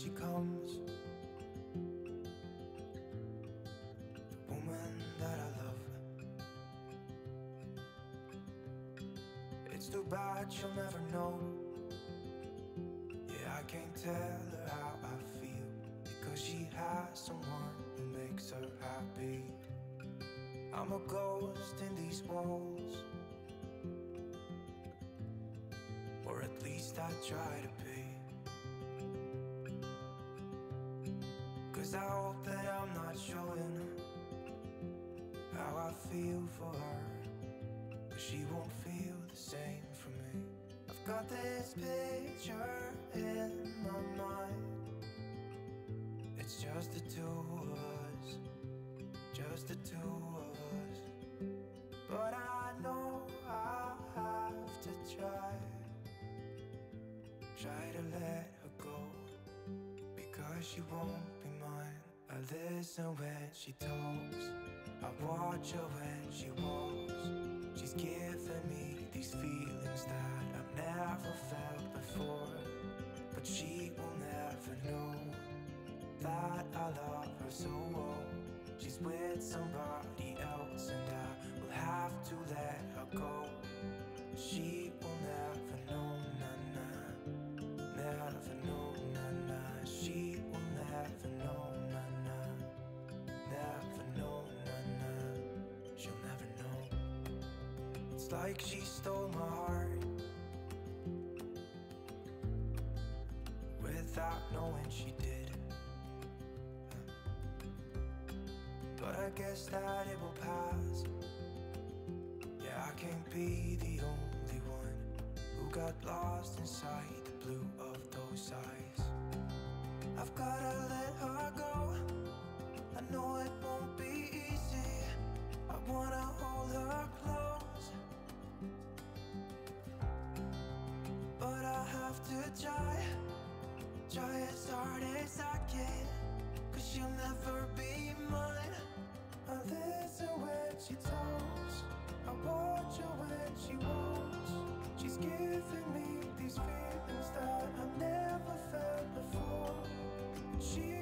she comes, the woman that I love. It's too bad she'll never know. Yeah, I can't tell her how I feel, because she has someone who makes her happy. I'm a ghost in these walls, or at least I try to be. 'Cause I hope that I'm not showing how I feel for her, but she won't feel the same for me. I've got this picture in my mind. It's just the two of us, just the two of us. But I know I have to try to let her go, because she won't be mine. I listen when she talks, I watch her when she walks. She's giving me these feelings that I've never felt before, but she will never know that I love her so well. She's with somebody else and I will have to let her go. She will never know, na-na, never know, na-na. She will never know, na-na, never know, na-na. She'll never know. It's like she stole my heart without knowing she did. But I guess that it will pass. Yeah, I can't be the only one who got lost inside the blue of those eyes. I've gotta let her go, I know it won't be easy. I wanna hold her close, but I have to try as hard as I can, 'cause she'll never be mine. I listen when she talks, I watch her when she walks. She's giving me these feelings that I've never felt before. She